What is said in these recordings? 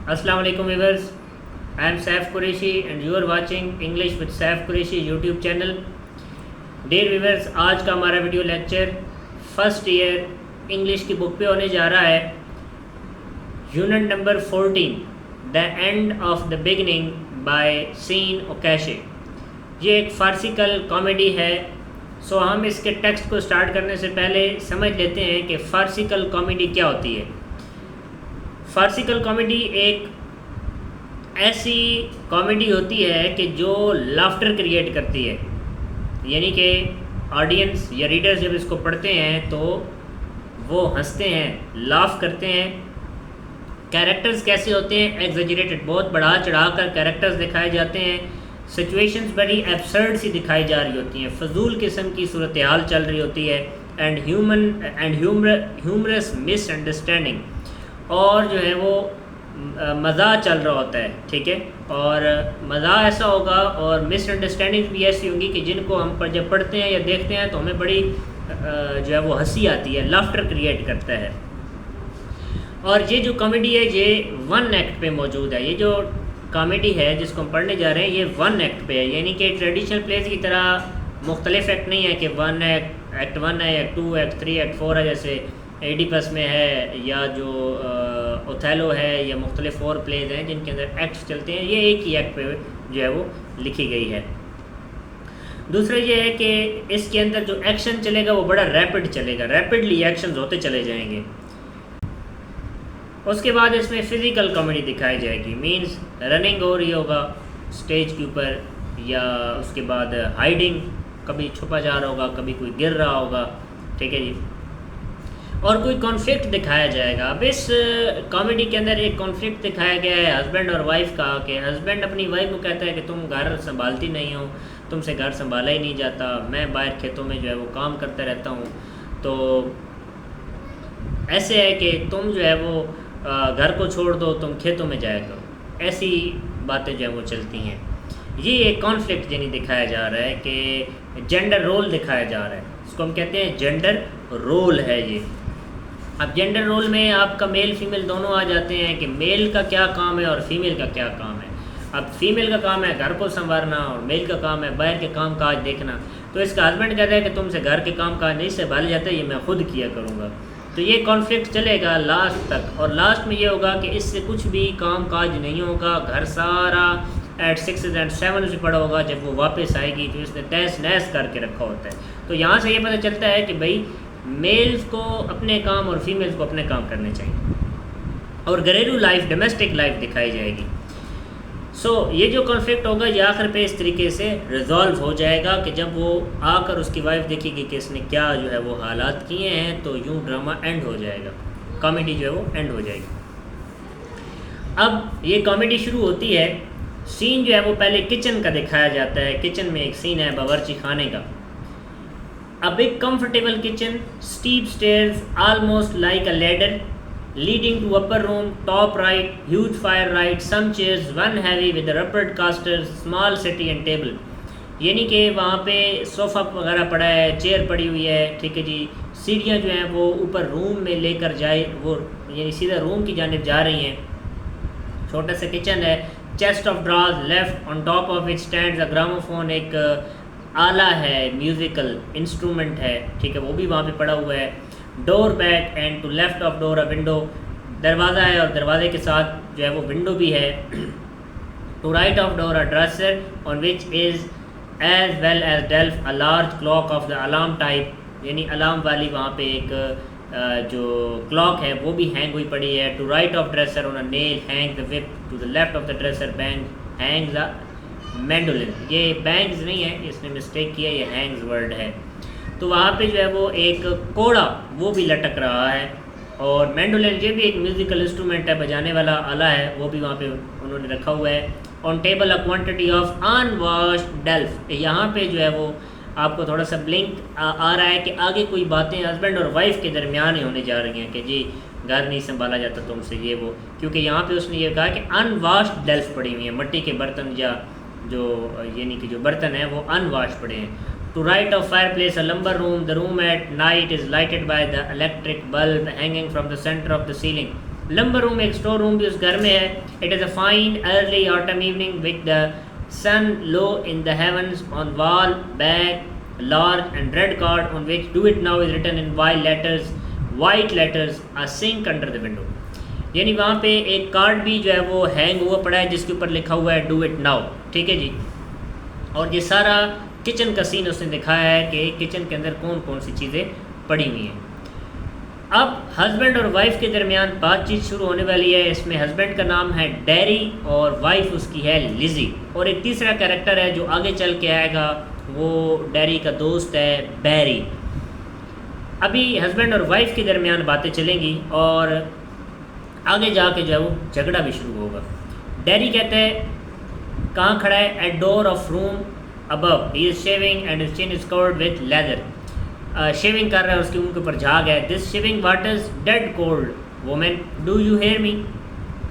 अस्सलाम वालेकुम viewers, I am Saif Qureshi and you are watching English with Saif Qureshi YouTube channel. Dear viewers, आज का हमारा video lecture first year English की बुक पे होने जा रहा है। Unit number 14, the end of the beginning by Sean O'Casey. ये एक फार्सिकल कॉमेडी है। सो हम इसके टेक्स्ट को स्टार्ट करने से पहले समझ लेते हैं कि फार्सिकल कॉमेडी क्या होती है। फार्सिकल कॉमेडी एक ऐसी कॉमेडी होती है कि जो लाफ्टर क्रिएट करती है, यानी कि ऑडियंस या रीडर्स जब इसको पढ़ते हैं तो वो हंसते हैं, लाफ करते हैं। कैरेक्टर्स कैसे होते हैं? एग्जेजरेटेड, बहुत बढ़ा चढ़ा कर कैरेक्टर्स दिखाए जाते हैं। सिचुएशंस बड़ी एब्सर्ड सी दिखाई जा रही होती हैं, फजूल किस्म की सूरत हाल चल रही होती है। एंड ह्यूमरस मिसअंडरस्टैंडिंग, और जो है वो मज़ा चल रहा होता है, ठीक है। और मज़ा ऐसा होगा और मिसअंडरस्टैंडिंग भी ऐसी होंगी कि जिनको हम पर जब पढ़ते हैं या देखते हैं तो हमें बड़ी जो है वो हंसी आती है, लाफ्टर क्रिएट करता है। और ये जो कॉमेडी है ये वन एक्ट पे मौजूद है। ये जो कॉमेडी है जिसको हम पढ़ने जा रहे हैं ये वन एक्ट पे है, यानी कि ट्रेडिशनल प्लेस की तरह मुख्तलिफ एक्ट नहीं है कि वन एक्ट वन है, act two, act three, act four है, जैसे एडिपस में है या जो ओथेलो है या मुख्तलिफ और प्लेज हैं जिनके अंदर एक्ट्स चलते हैं। ये एक ही एक्ट पे जो है वो लिखी गई है। दूसरा ये है कि इसके अंदर जो एक्शन चलेगा वो बड़ा रैपिड चलेगा, रैपिडली एक्शंस होते चले जाएंगे। उसके बाद इसमें फ़िज़िकल कॉमेडी दिखाई जाएगी, मींस रनिंग हो रही होगा स्टेज के ऊपर, या उसके बाद हाइडिंग, कभी छुपा जा रहा होगा, कभी कोई गिर रहा होगा, ठीक है जी। और कोई कॉन्फ्लिक्ट दिखाया जाएगा। अब इस कॉमेडी के अंदर एक कॉन्फ्लिक्ट दिखाया गया है हस्बैंड और वाइफ का, कि हस्बैंड अपनी वाइफ को कहता है कि तुम घर संभालती नहीं हो, तुमसे घर संभाला ही नहीं जाता, मैं बाहर खेतों में जो है वो काम करता रहता हूँ, तो ऐसे है कि तुम जो है वो घर को छोड़ दो, तुम खेतों में जाया करो। ऐसी बातें जो है वो चलती हैं। ये एक कॉन्फ्लिक्ट यानी दिखाया जा रहा है कि जेंडर रोल दिखाया जा रहा है, इसको हम कहते हैं जेंडर रोल है ये। अब जेंडर रोल में आपका मेल फीमेल दोनों आ जाते हैं कि मेल का क्या काम है और फीमेल का क्या काम है। अब फीमेल का काम है घर को संवारना और मेल का काम है बाहर के काम काज देखना। तो इसका हस्बैंड कहता है कि तुमसे घर के काम काज नहीं संभाले जाते, ये मैं खुद किया करूँगा। तो ये कॉन्फ्लिक्ट चलेगा लास्ट तक, और लास्ट में ये होगा कि इससे कुछ भी काम काज नहीं होगा, घर सारा एट 6 एंड 7 से पड़ा होगा। जब वो वापस आएगी तो इसने तहस नहस करके रखा होता है। तो यहाँ से ये पता चलता है कि भाई मेल्स को अपने काम और फीमेल्स को अपने काम करने चाहिए। और घरेलू लाइफ, डोमेस्टिक लाइफ दिखाई जाएगी। सो ये जो कॉन्फ्लिक्ट होगा ये आखिर पे इस तरीके से रिजॉल्व हो जाएगा कि जब वो आकर उसकी वाइफ देखेगी कि इसने क्या जो है वो हालात किए हैं, तो यूँ ड्रामा एंड हो जाएगा, कॉमेडी जो है वो एंड हो जाएगी। अब ये कॉमेडी शुरू होती है, सीन जो है वो पहले किचन का दिखाया जाता है। किचन में एक सीन है बावर्ची खाने का। A big comfortable kitchen, steep stairs almost like a ladder leading to upper room, top right, huge fire right, some chairs, one heavy with a rubbered casters, small settee and table। यानी कि वहाँ पे sofa वगैरह पड़ा है, chair पड़ी हुई है, ठीक है जी। सीढ़ियाँ जो हैं वो ऊपर रूम में लेकर जाए, वो यानी सीधा रूम की जानिब जा रही हैं। छोटा सा किचन है, chest of drawers left, on top of it stands a gramophone, एक आला है, म्यूज़िकल इंस्ट्रूमेंट है, ठीक है, वो भी वहाँ पे पड़ा हुआ है। Door back and to left of door a window, दरवाज़ा है और दरवाजे के साथ जो है वो विंडो भी है। To right of door a dresser on which is as well as delf a large clock of the alarm type, यानी अलार्म वाली वहाँ पे एक जो क्लॉक है वो भी हैंग हुई पड़ी है। To right of dresser on a nail hang the whip, to the left of the dresser bang hang the mandolin. ये बैंग्स नहीं है, इसने मिस्टेक किया, ये हैंग्स वर्ड है। तो वहाँ पे जो है वो एक कोड़ा वो भी लटक रहा है, और मैंडोलिन ये भी एक म्यूज़िकल इंस्ट्रूमेंट है, बजाने वाला आला है, वो भी वहाँ पे उन्होंने रखा हुआ है। On table a quantity of unwashed delve, यहाँ पे जो है वो आपको थोड़ा सा ब्लिंक आ रहा है कि आगे कोई बातें हस्बैंड और वाइफ के दरमियान ही होने जा रही हैं कि जी घर नहीं संभाला जाता तुमसे, ये वो। क्योंकि यहाँ पे उसने ये कहा कि अनवॉश्ड डेल्फ पड़ी हुई हैं, मिट्टी के बर्तन या जो यानी कि जो बर्तन हैं वो अनवॉश पड़े हैं। To right of fireplace a lumber room, the room at night is lighted by the electric bulb hanging from the centre of the ceiling. Lumber room एक स्टोर रूम भी उस घर में है. It is a fine early autumn evening with the sun low in the heavens on wall back large and red card on which do it now is written in white letters uh sink under the window. यानी वहाँ पे एक card भी जो है वो hang हुआ पड़ा है जिसके ऊपर लिखा हुआ है डू इट नाउ. ठीक है जी. और ये सारा किचन का सीन उसने दिखाया है कि किचन के अंदर कौन कौन सी चीज़ें पड़ी हुई हैं. अब हस्बैंड और वाइफ के दरमियान बातचीत शुरू होने वाली है. इसमें हस्बैंड का नाम है डैरी और वाइफ उसकी है लिजी. और एक तीसरा कैरेक्टर है जो आगे चल के आएगा, वो डैरी का दोस्त है बैरी. अभी हस्बैंड और वाइफ के दरमियान बातें चलेंगी और आगे जाके जो है वो झगड़ा भी शुरू होगा. डैरी कहते हैं कहाँ खड़ा है? At door of room above he is shaving and his chin is covered with lather. Shaving कर रहा है, उसके मुंह के ऊपर झाग है. This shaving water's dead cold woman, do you hear me?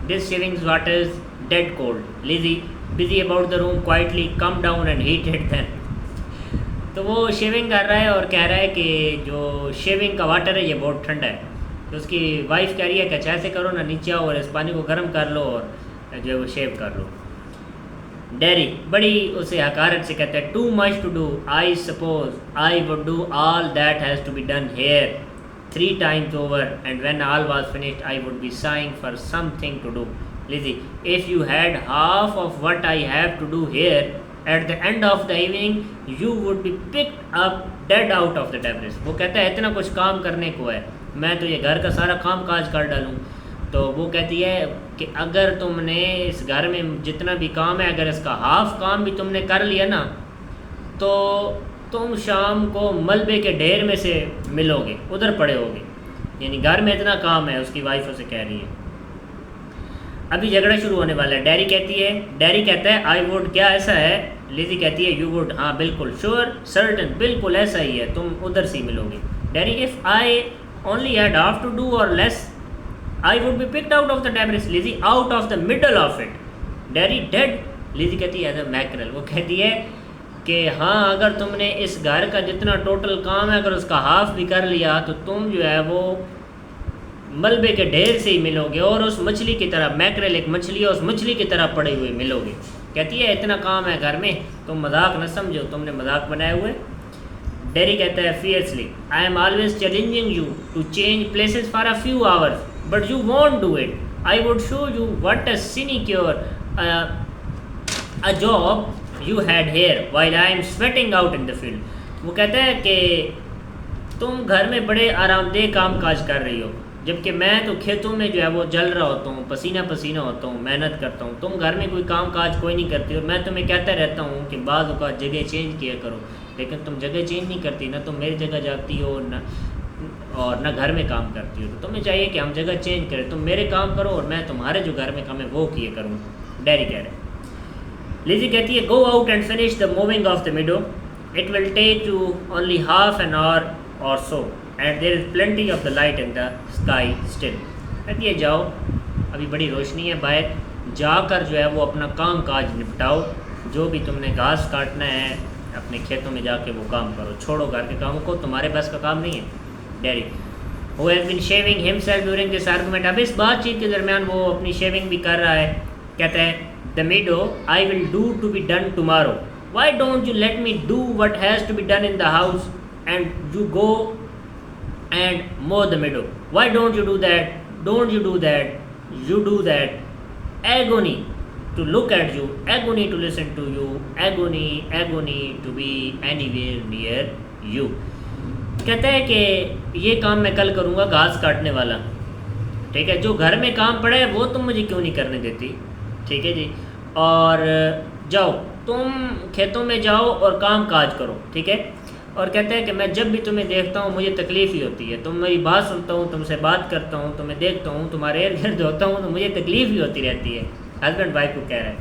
This shaving water's dead cold. Lizzie busy about the room quietly come down and heat it then. तो वो शेविंग कर रहा है और कह रहा है कि जो शेविंग का वाटर है ये बहुत ठंडा है. तो उसकी वाइफ कह रही है कि अच्छा ऐसे करो ना, नीचे आओ और इस पानी को गर्म कर लो और जो है वो शेव कर लो. डैरी बड़ी उसे हकारत से कहते हैं too much to do, I suppose I would do all that has to be done here 3 times over and when all was finished I would be sighing for something to do. Lizzie, if you had half of what I have to do here at the end of the evening you would be picked up dead out of the debris. वो कहता है इतना कुछ काम करने को है, मैं तो ये घर का सारा काम काज कर डालूँ. तो वो कहती है कि अगर तुमने इस घर में जितना भी काम है अगर इसका हाफ काम भी तुमने कर लिया ना तो तुम शाम को मलबे के ढेर में से मिलोगे, उधर पड़े होगे. यानी घर में इतना काम है, उसकी वाइफ उसे कह रही है. अभी झगड़ा शुरू होने वाला है. डैरी कहता है आई वुड, क्या ऐसा है? लिजी कहती है यू वुड, हाँ बिल्कुल, श्योर सर्टन, बिल्कुल ऐसा ही है, तुम उधर से ही मिलोगे. Darry if I only had half to do or less I would be picked out of the debris. Lizzie out of the middle of it. Darry dead. Lizzie कहती है एज अ मैकरल. वो कहती है कि हाँ अगर तुमने इस घर का जितना टोटल काम है अगर उसका हाफ भी कर लिया तो तुम जो है वो मलबे के ढेर से ही मिलोगे और उस मछली की तरह, मैकरल एक मछली है, उस मछली की तरह पड़े हुए मिलोगे. कहती है इतना काम है घर में, तुम मजाक न समझो, तुमने मजाक बनाए हुए. डैरी कहता है fiercely I am always challenging you to change places for a few hours but you won't do it. I would show you what a sinecure a job you had here while I am sweating out in the field. वो कहता है कि तुम घर में बड़े आरामदेह काम काज कर रही हो जबकि मैं तो खेतों में जो है वो जल रहा होता हूँ, पसीना पसीना होता हूँ, मेहनत करता हूँ. तुम घर में कोई काम काज कोई नहीं करती और मैं तुम्हें कहता रहता हूँ कि बाज़ औक़ात जगह चेंज किया करो, लेकिन तुम जगह चेंज नहीं करती. ना तुम मेरी जगह जाती हो न घर में काम करती हो. तो तुम्हें चाहिए कि हम जगह चेंज करें, तुम मेरे काम करो और मैं तुम्हारे जो घर में काम है वो किए करूँ. डैरी कह रहे. लिजी कहती है go out and finish the moving of the meadow, it will take you only half an hour or so and there is plenty of the light in the sky still. कहती है जाओ, अभी बड़ी रोशनी है बाहर, जाकर जो है वो अपना काम काज निपटाओ, जो भी तुमने घास काटना है अपने खेतों में जाके वो काम करो, छोड़ो घर के कामों को, तुम्हारे बस का काम नहीं है. Daddy who has been shaving himself during this argument. अब इस बातचीत के दरमियान वो अपनी शेविंग भी कर रहा है. कहता है the meadow I will do to be done tomorrow, why don't you let me do what has to be done in the house and you go and mow the meadow. Why don't you do that? Don't you do that? You do that. Agony to look at you, agony to listen to you, agony to be anywhere near you. कहता है कि ये काम मैं कल करूँगा घास काटने वाला, ठीक है, जो घर में काम पड़ा है वो तुम मुझे क्यों नहीं करने देती. ठीक है जी, और जाओ तुम खेतों में जाओ और काम काज करो. ठीक है. और कहते हैं कि मैं जब भी तुम्हें देखता हूँ मुझे तकलीफ़ ही होती है, तुम मेरी बात सुनता हूँ, तुमसे बात करता हूँ, तुम्हें देखता हूँ, तुम्हारे इर्द गिर्द होता हूँ तो मुझे तकलीफ़ ही होती रहती है. हस्बैंड वाइफ को कह रहा है.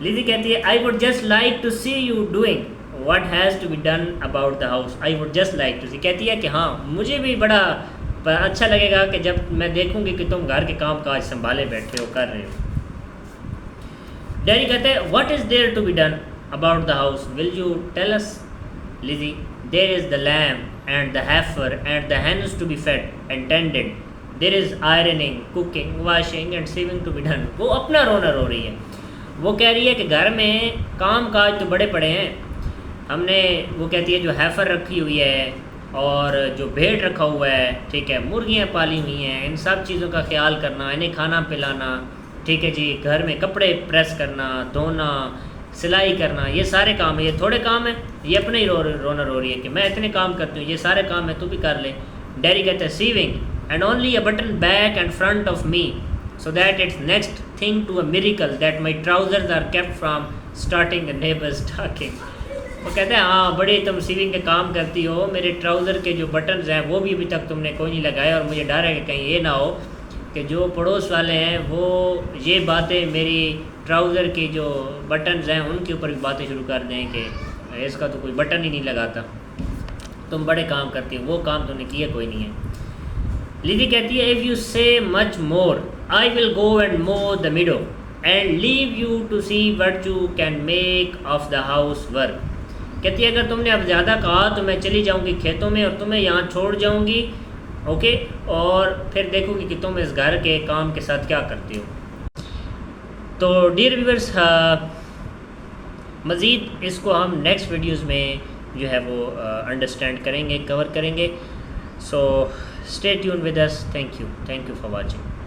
लिजी कहती है I would just like to see you doing what has to be done about the house. I would just like to see. कहती है कि हाँ मुझे भी बड़ा अच्छा लगेगा कि जब मैं देखूँगी कि तुम घर के काम काज संभाले बैठे हो, कर रहे हो. डैडी कहते हैं what is there to be done about the house, will you tell us. Lizzie, there is the lamb and the heifer and the hens to be fed and tended. There is ironing, cooking, washing and sewing to be done. वो अपना रोना रो रही है। वो कह रही है कि घर में काम काज तो बड़े पड़े हैं, हमने, वो कहती है, जो हैफर रखी हुई है और जो भेड़ रखा हुआ है, ठीक है, मुर्गियाँ पाली हुई हैं, इन सब चीज़ों का ख्याल करना, इन्हें खाना पिलाना, ठीक है जी, घर में कपड़े प्रेस करना, धोना, सिलाई करना, ये सारे काम है। ये थोड़े काम है? ये अपने ही रोना रो रही है कि मैं इतने काम करती हूँ, ये सारे काम है, तू भी कर ले। डैडी कहते हैं sewing and only a button back and front of me so that it's next thing to a miracle that my trousers are kept from starting the neighbours talking. वो कहते हैं हाँ बड़े तुम सीविंग के काम करती हो, मेरे ट्राउज़र के जो बटन्स हैं वो भी अभी तक तुमने कोई नहीं लगाए, और मुझे डर है कि कहीं ये ना हो कि जो पड़ोस वाले हैं वो ये बातें मेरी ट्राउज़र की जो बटन्स हैं उनके ऊपर भी बातें शुरू कर दें कि इसका तो कोई बटन ही नहीं लगाता, तुम बड़े काम करती हो, वो काम तुमने किया कोई नहीं है। लिदी कहती है if you say much more I will go and mow the meadow and leave you to see what you can make of the housework. कहती है अगर तुमने अब ज़्यादा कहा तो मैं चली जाऊंगी खेतों में और तुम्हें यहाँ छोड़ जाऊंगी, ओके, और फिर देखूंगी कि तुम इस घर के काम के साथ क्या करती हो। तो डियर व्यूअर्स, मज़ीद इसको हम नेक्स्ट वीडियोस में जो है वो अंडरस्टैंड करेंगे, कवर करेंगे। So stay tune with us. Thank you for watching.